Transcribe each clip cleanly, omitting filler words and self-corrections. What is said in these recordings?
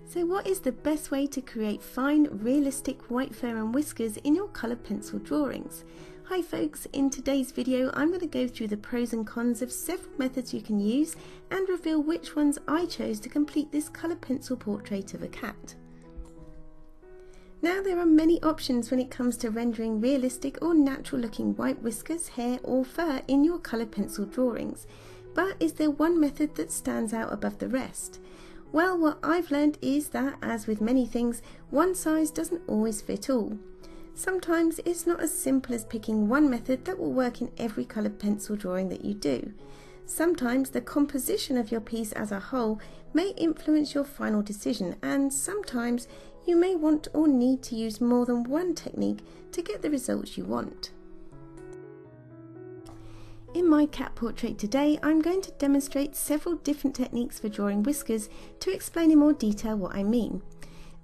So what is the best way to create fine, realistic white fur and whiskers in your coloured pencil drawings? Hi folks, in today's video I'm going to go through the pros and cons of several methods you can use and reveal which ones I chose to complete this coloured pencil portrait of a cat. Now there are many options when it comes to rendering realistic or natural looking white whiskers, hair or fur in your coloured pencil drawings, but is there one method that stands out above the rest? Well, what I've learned is that, as with many things, one size doesn't always fit all. Sometimes it's not as simple as picking one method that will work in every coloured pencil drawing that you do. Sometimes the composition of your piece as a whole may influence your final decision, and sometimes you may want or need to use more than one technique to get the results you want. In my cat portrait today, I'm going to demonstrate several different techniques for drawing whiskers to explain in more detail what I mean.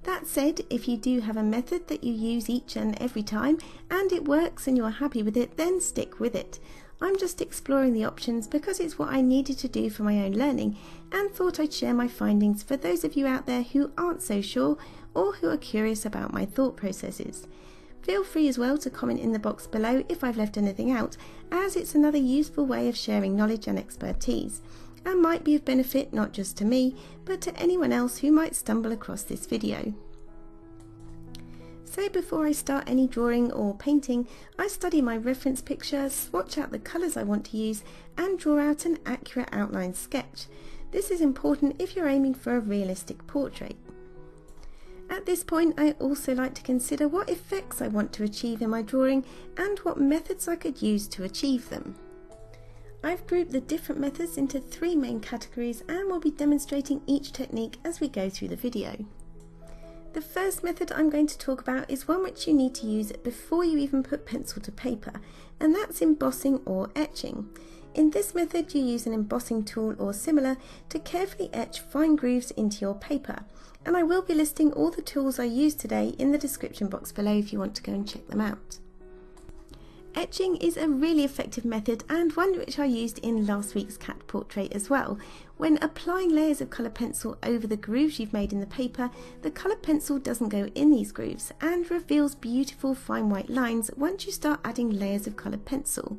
That said, if you do have a method that you use each and every time and it works and you're happy with it, then stick with it. I'm just exploring the options because it's what I needed to do for my own learning and thought I'd share my findings for those of you out there who aren't so sure or who are curious about my thought processes. Feel free as well to comment in the box below if I've left anything out, as it's another useful way of sharing knowledge and expertise, and might be of benefit not just to me, but to anyone else who might stumble across this video. So before I start any drawing or painting, I study my reference picture, swatch out the colours I want to use, and draw out an accurate outline sketch. This is important if you're aiming for a realistic portrait. At this point, I also like to consider what effects I want to achieve in my drawing and what methods I could use to achieve them. I've grouped the different methods into three main categories and will be demonstrating each technique as we go through the video. The first method I'm going to talk about is one which you need to use before you even put pencil to paper, and that's embossing or etching. In this method you use an embossing tool or similar to carefully etch fine grooves into your paper, and I will be listing all the tools I used today in the description box below if you want to go and check them out. Etching is a really effective method and one which I used in last week's cat portrait as well. When applying layers of coloured pencil over the grooves you've made in the paper, the coloured pencil doesn't go in these grooves and reveals beautiful fine white lines once you start adding layers of coloured pencil.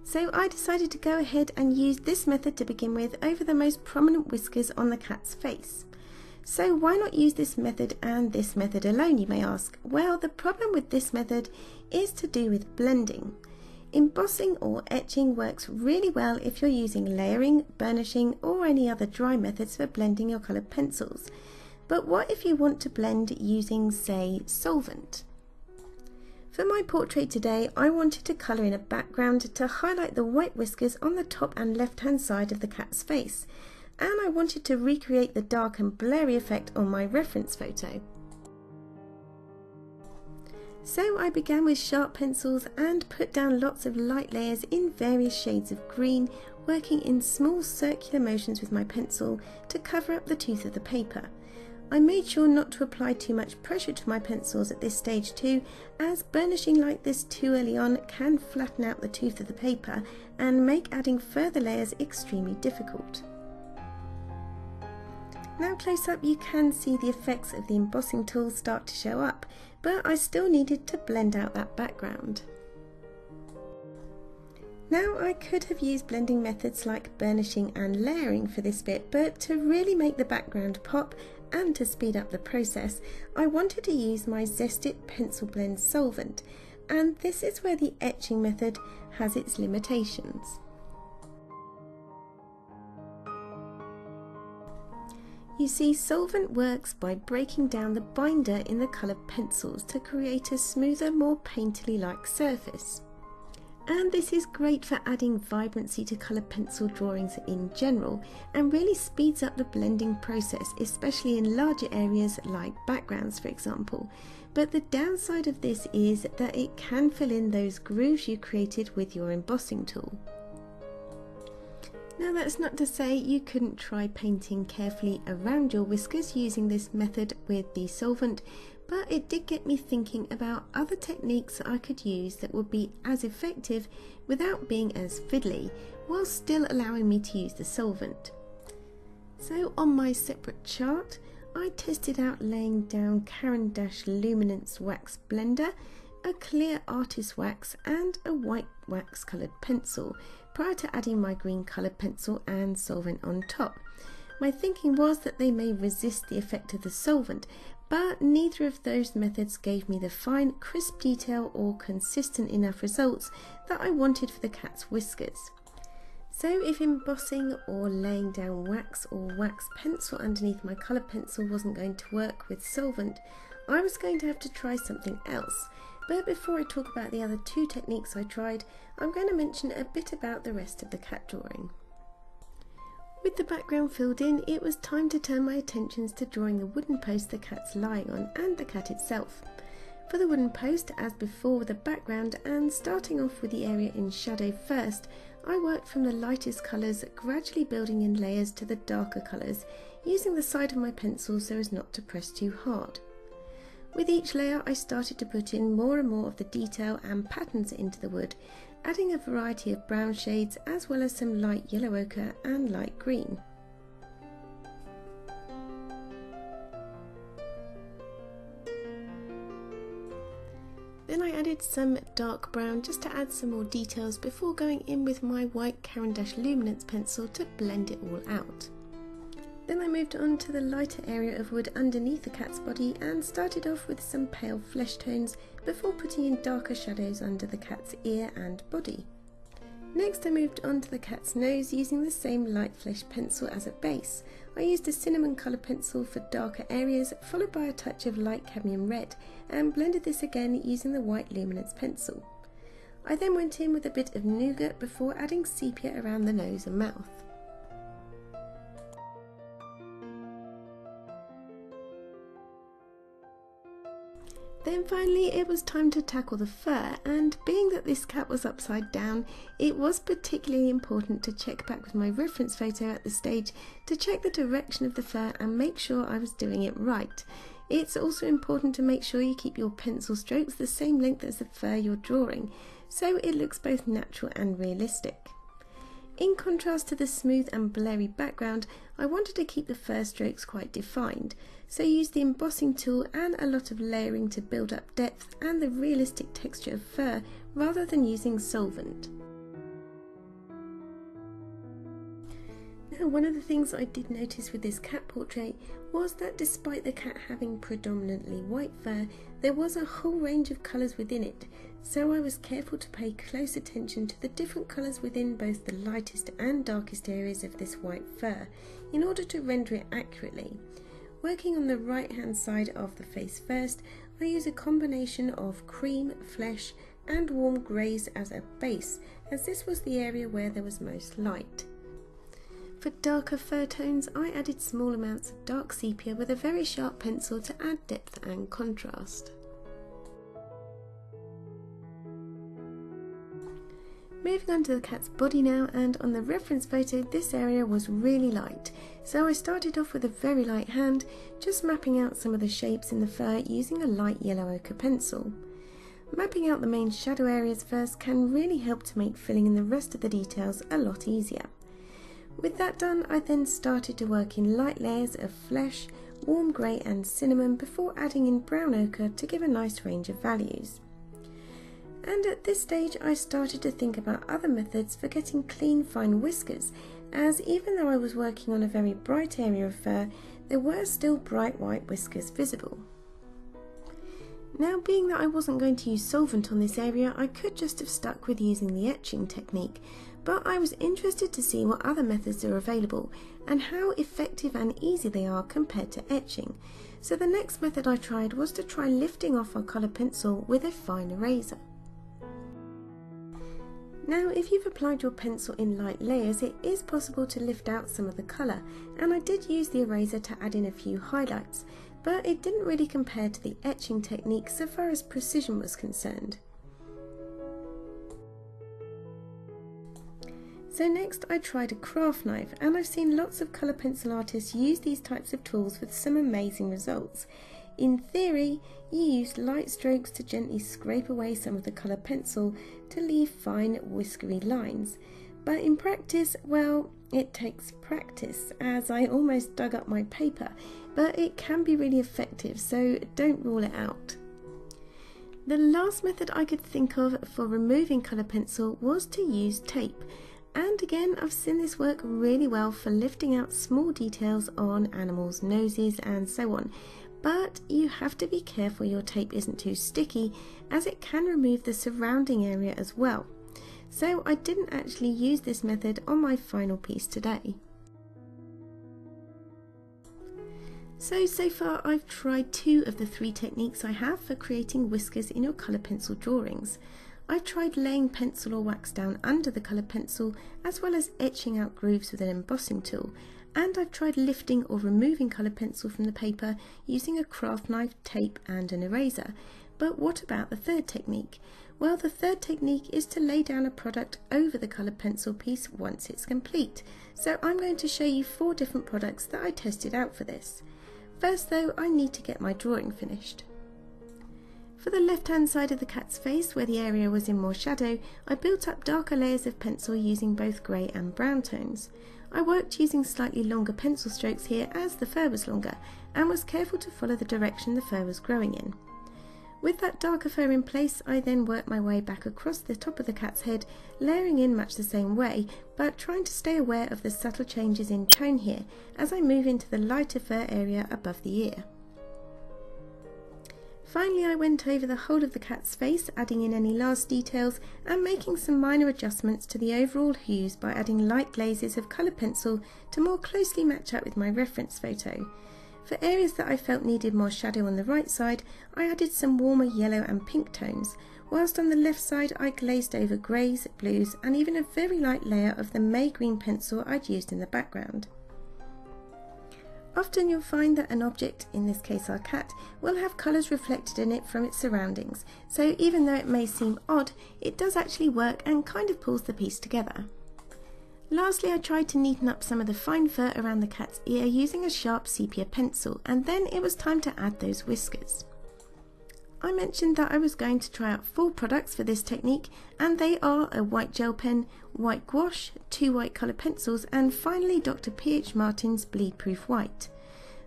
So I decided to go ahead and use this method to begin with over the most prominent whiskers on the cat's face. So why not use this method and this method alone, you may ask? Well, the problem with this method is to do with blending. Embossing or etching works really well if you're using layering, burnishing or any other dry methods for blending your coloured pencils. But what if you want to blend using, say, solvent? For my portrait today, I wanted to colour in a background to highlight the white whiskers on the top and left hand side of the cat's face, and I wanted to recreate the dark and blurry effect on my reference photo. So I began with sharp pencils and put down lots of light layers in various shades of green, working in small circular motions with my pencil to cover up the tooth of the paper. I made sure not to apply too much pressure to my pencils at this stage too, as burnishing like this too early on can flatten out the tooth of the paper and make adding further layers extremely difficult. Now close up you can see the effects of the embossing tool start to show up, but I still needed to blend out that background. Now I could have used blending methods like burnishing and layering for this bit, but to really make the background pop and to speed up the process, I wanted to use my Zest-it pencil blend solvent, and this is where the etching method has its limitations. You see, solvent works by breaking down the binder in the coloured pencils to create a smoother, more painterly-like surface. And this is great for adding vibrancy to coloured pencil drawings in general, and really speeds up the blending process, especially in larger areas like backgrounds, for example. But the downside of this is that it can fill in those grooves you created with your embossing tool. Now that's not to say you couldn't try painting carefully around your whiskers using this method with the solvent, but it did get me thinking about other techniques I could use that would be as effective without being as fiddly, while still allowing me to use the solvent. So on my separate chart, I tested out laying down Caran luminance wax blender, a clear artist wax and a white wax coloured pencil prior to adding my green coloured pencil and solvent on top. My thinking was that they may resist the effect of the solvent, but neither of those methods gave me the fine, crisp detail or consistent enough results that I wanted for the cat's whiskers. So if embossing or laying down wax or wax pencil underneath my colour pencil wasn't going to work with solvent, I was going to have to try something else. But before I talk about the other two techniques I tried, I'm going to mention a bit about the rest of the cat drawing. With the background filled in, it was time to turn my attentions to drawing the wooden post the cat's lying on and the cat itself. For the wooden post, as before with the background and starting off with the area in shadow first, I worked from the lightest colours, gradually building in layers to the darker colours, using the side of my pencil so as not to press too hard. With each layer I started to put in more and more of the detail and patterns into the wood, adding a variety of brown shades as well as some light yellow ochre and light green. Then I added some dark brown just to add some more details before going in with my white Caran luminance pencil to blend it all out. Then I moved on to the lighter area of wood underneath the cat's body and started off with some pale flesh tones before putting in darker shadows under the cat's ear and body. Next I moved on to the cat's nose using the same light flesh pencil as a base. I used a cinnamon colour pencil for darker areas followed by a touch of light cadmium red and blended this again using the white luminance pencil. I then went in with a bit of nougat before adding sepia around the nose and mouth. Then finally it was time to tackle the fur, and being that this cat was upside down, it was particularly important to check back with my reference photo at the stage to check the direction of the fur and make sure I was doing it right. It's also important to make sure you keep your pencil strokes the same length as the fur you're drawing, so it looks both natural and realistic. In contrast to the smooth and blurry background, I wanted to keep the fur strokes quite defined, so used the embossing tool and a lot of layering to build up depth and the realistic texture of fur rather than using solvent. Now, one of the things I did notice with this cat portrait was that despite the cat having predominantly white fur, there was a whole range of colours within it, so I was careful to pay close attention to the different colours within both the lightest and darkest areas of this white fur in order to render it accurately. Working on the right hand side of the face first, I use a combination of cream, flesh and warm greys as a base, as this was the area where there was most light. For darker fur tones, I added small amounts of dark sepia with a very sharp pencil to add depth and contrast. Moving on to the cat's body now, and on the reference photo this area was really light, so I started off with a very light hand, just mapping out some of the shapes in the fur using a light yellow ochre pencil. Mapping out the main shadow areas first can really help to make filling in the rest of the details a lot easier. With that done, I then started to work in light layers of flesh, warm grey and cinnamon before adding in brown ochre to give a nice range of values. And at this stage I started to think about other methods for getting clean fine whiskers, as even though I was working on a very bright area of fur, there were still bright white whiskers visible. Now, being that I wasn't going to use solvent on this area, I could just have stuck with using the etching technique, but I was interested to see what other methods are available and how effective and easy they are compared to etching. So the next method I tried was to try lifting off our colour pencil with a fine eraser. Now, if you've applied your pencil in light layers, it is possible to lift out some of the colour, and I did use the eraser to add in a few highlights, but it didn't really compare to the etching technique so far as precision was concerned. So next I tried a craft knife, and I've seen lots of colour pencil artists use these types of tools with some amazing results. In theory, you use light strokes to gently scrape away some of the colour pencil to leave fine whiskery lines, but in practice, well, It takes practice, as I almost dug up my paper, but it can be really effective, so don't rule it out. The last method I could think of for removing colour pencil was to use tape, and again I've seen this work really well for lifting out small details on animals' noses and so on, but you have to be careful your tape isn't too sticky, as it can remove the surrounding area as well. So I didn't actually use this method on my final piece today. So far I've tried 2 of the 3 techniques I have for creating whiskers in your colour pencil drawings. I've tried laying pencil or wax down under the colour pencil, as well as etching out grooves with an embossing tool, and I've tried lifting or removing colour pencil from the paper using a craft knife, tape and an eraser. But what about the third technique? Well, the third technique is to lay down a product over the coloured pencil piece once it's complete. So I'm going to show you 4 different products that I tested out for this. First though, I need to get my drawing finished. For the left hand side of the cat's face, where the area was in more shadow, I built up darker layers of pencil using both grey and brown tones. I worked using slightly longer pencil strokes here as the fur was longer, and was careful to follow the direction the fur was growing in. With that darker fur in place, I then worked my way back across the top of the cat's head, layering in much the same way, but trying to stay aware of the subtle changes in tone here as I move into the lighter fur area above the ear. Finally, I went over the whole of the cat's face, adding in any last details and making some minor adjustments to the overall hues by adding light glazes of colour pencil to more closely match up with my reference photo. For areas that I felt needed more shadow on the right side, I added some warmer yellow and pink tones, whilst on the left side I glazed over greys, blues and even a very light layer of the May green pencil I'd used in the background. Often you'll find that an object, in this case our cat, will have colours reflected in it from its surroundings, so even though it may seem odd, it does actually work and kind of pulls the piece together. Lastly, I tried to neaten up some of the fine fur around the cat's ear using a sharp sepia pencil, and then it was time to add those whiskers. I mentioned that I was going to try out 4 products for this technique, and they are a white gel pen, white gouache, 2 white colour pencils, and finally Dr. P.H. Martin's Bleed Proof White.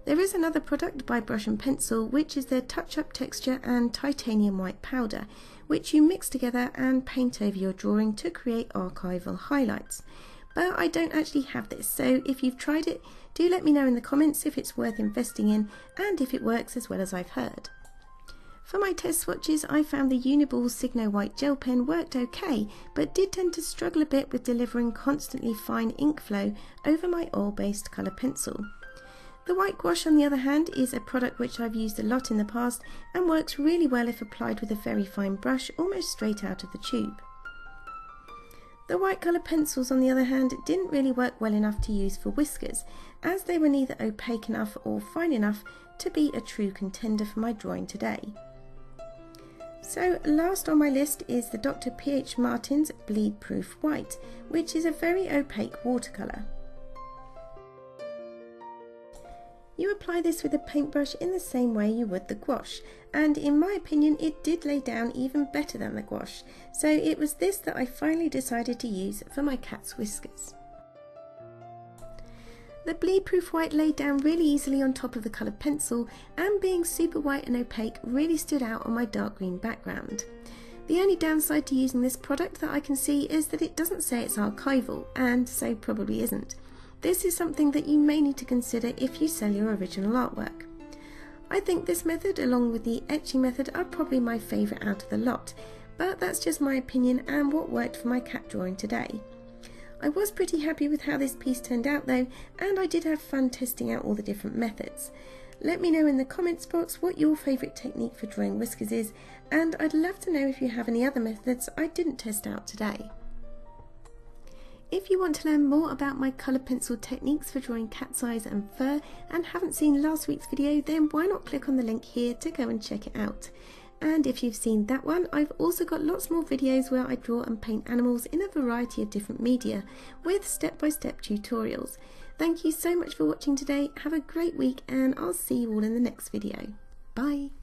There is another product by Brush and Pencil, which is their Touch Up Texture and Titanium White Powder, which you mix together and paint over your drawing to create archival highlights. But I don't actually have this, so if you've tried it, do let me know in the comments if it's worth investing in and if it works as well as I've heard. For my test swatches, I found the Uni-ball Signo white gel pen worked okay, but did tend to struggle a bit with delivering constantly fine ink flow over my oil-based colour pencil. The white gouache, on the other hand, is a product which I've used a lot in the past and works really well if applied with a very fine brush almost straight out of the tube. The white colour pencils, on the other hand, didn't really work well enough to use for whiskers, as they were neither opaque enough or fine enough to be a true contender for my drawing today. So last on my list is the Dr. P.H. Martin's Bleed Proof White, which is a very opaque watercolour. You apply this with a paintbrush in the same way you would the gouache, and in my opinion it did lay down even better than the gouache, so it was this that I finally decided to use for my cat's whiskers. The Bleed Proof White laid down really easily on top of the coloured pencil, and being super white and opaque really stood out on my dark green background. The only downside to using this product that I can see is that it doesn't say it's archival, and so probably isn't. This is something that you may need to consider if you sell your original artwork. I think this method, along with the etching method, are probably my favourite out of the lot, but that's just my opinion and what worked for my cat drawing today. I was pretty happy with how this piece turned out though, and I did have fun testing out all the different methods. Let me know in the comments box what your favourite technique for drawing whiskers is, and I'd love to know if you have any other methods I didn't test out today. If you want to learn more about my colour pencil techniques for drawing cat's eyes and fur and haven't seen last week's video, then why not click on the link here to go and check it out. And if you've seen that one, I've also got lots more videos where I draw and paint animals in a variety of different media with step-by-step tutorials. Thank you so much for watching today, have a great week and I'll see you all in the next video. Bye!